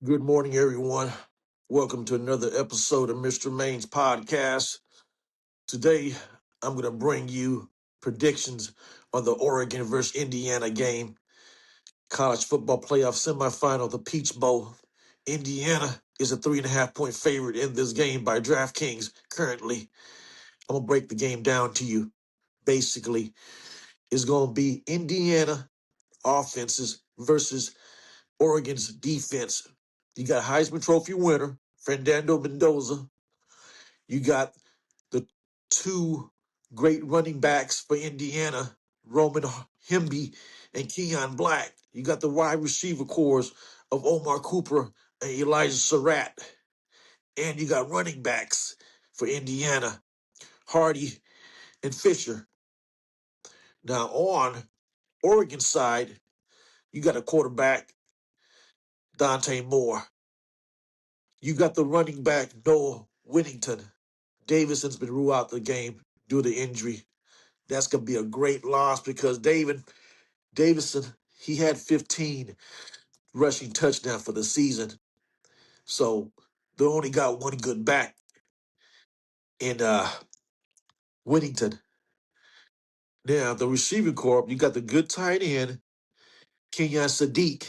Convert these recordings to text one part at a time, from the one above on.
Good morning, everyone. Welcome to another episode of Mr. Main's podcast. Today, I'm going to bring you predictions on the Oregon versus Indiana game, college football playoff semifinal, the Peach Bowl. Indiana is a 3.5 point favorite in this game by DraftKings currently. I'm going to break the game down to you. Basically, it's going to be Indiana offenses versus Oregon's defense. You got Heisman Trophy winner, Fernando Mendoza. You got the two great running backs for Indiana, Roman Hemby and Keon Black. You got the wide receiver cores of Omar Cooper and Elijah Surratt. And you got running backs for Indiana, Hardy and Fisher. Now on Oregon side, you got a quarterback, Dante Moore. You got the running back, Noah Whittington. Davidson's been ruled out the game due to injury. That's going to be a great loss because Davidson, he had 15 rushing touchdowns for the season. So they only got one good back in Whittington. Now, the receiving corps, you got the good tight end, Kenyon Sadiq,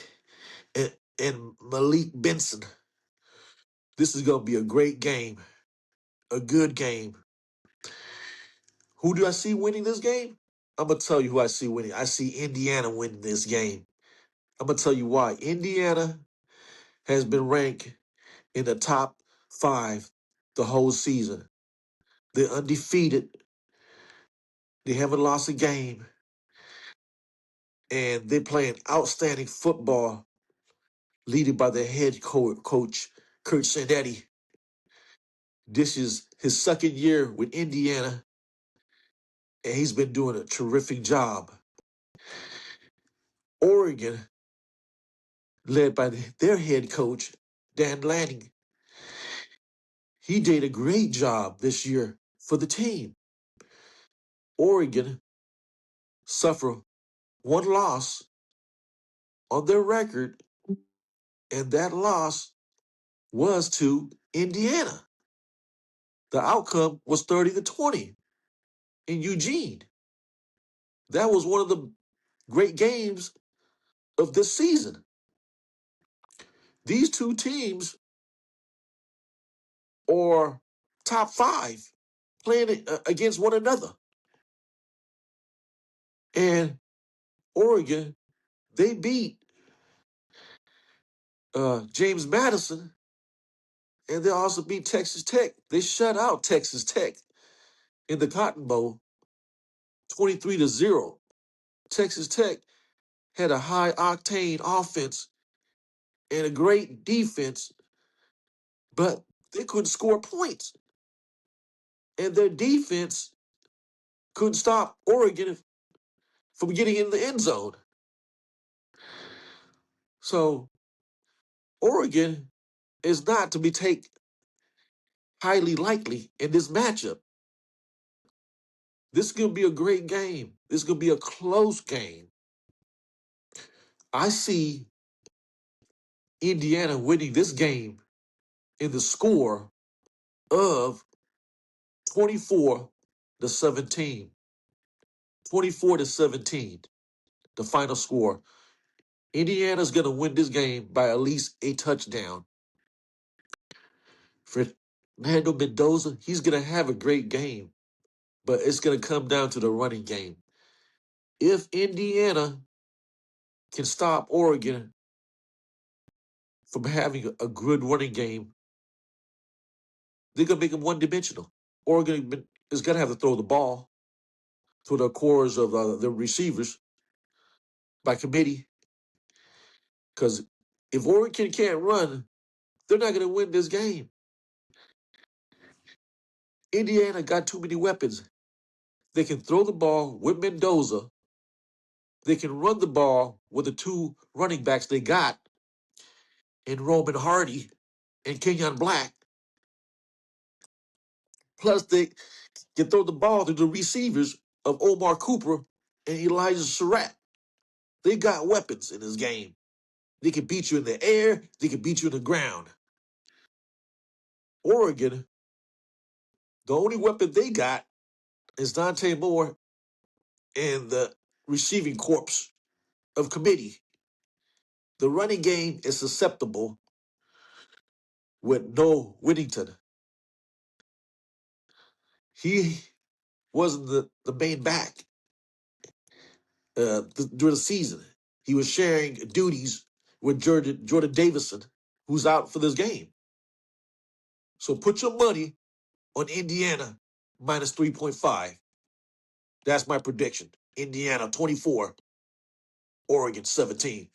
and Malik Benson. This is going to be a great game, a good game. Who do I see winning this game? I'm going to tell you who I see winning. I see Indiana winning this game. I'm going to tell you why. Indiana has been ranked in the top five the whole season. They're undefeated. They haven't lost a game. And they're playing outstanding football, led by their head coach, Kurt Sandetti. This is his second year with Indiana, and he's been doing a terrific job. Oregon, led by their head coach, Dan Lanning, he did a great job this year for the team. Oregon suffered one loss on their record, and that loss was to Indiana. The outcome was 30-20 in Eugene. That was one of the great games of this season. These two teams are top five playing against one another. And Oregon, they beat James Madison, and they also beat Texas Tech. They shut out Texas Tech in the Cotton Bowl 23-0. Texas Tech had a high octane offense and a great defense, but they couldn't score points. And their defense couldn't stop Oregon from getting in the end zone. So Oregon is not to be taken highly likely in this matchup. This is going to be a great game. This is going to be a close game. I see Indiana winning this game in the score of 24-17. 24-17, the final score. Indiana's going to win this game by at least a touchdown. Fernando Mendoza, he's going to have a great game, but it's going to come down to the running game. If Indiana can stop Oregon from having a good running game, they're going to make them one-dimensional. Oregon is going to have to throw the ball to the cores of the receivers by committee, because if Oregon can't run, they're not going to win this game. Indiana got too many weapons. They can throw the ball with Mendoza. They can run the ball with the two running backs they got in Roman Hardy and Kenyon Black. Plus, they can throw the ball to the receivers of Omar Cooper and Elijah Surratt. They got weapons in this game. They can beat you in the air. They can beat you in the ground. Oregon, the only weapon they got is Dante Moore and the receiving corps of committee. The running game is susceptible with no Whittington. He wasn't the main back during the season. He was sharing duties with Jordan Davison, who's out for this game. So put your money on Indiana minus 3.5. That's my prediction. Indiana 24, Oregon 17.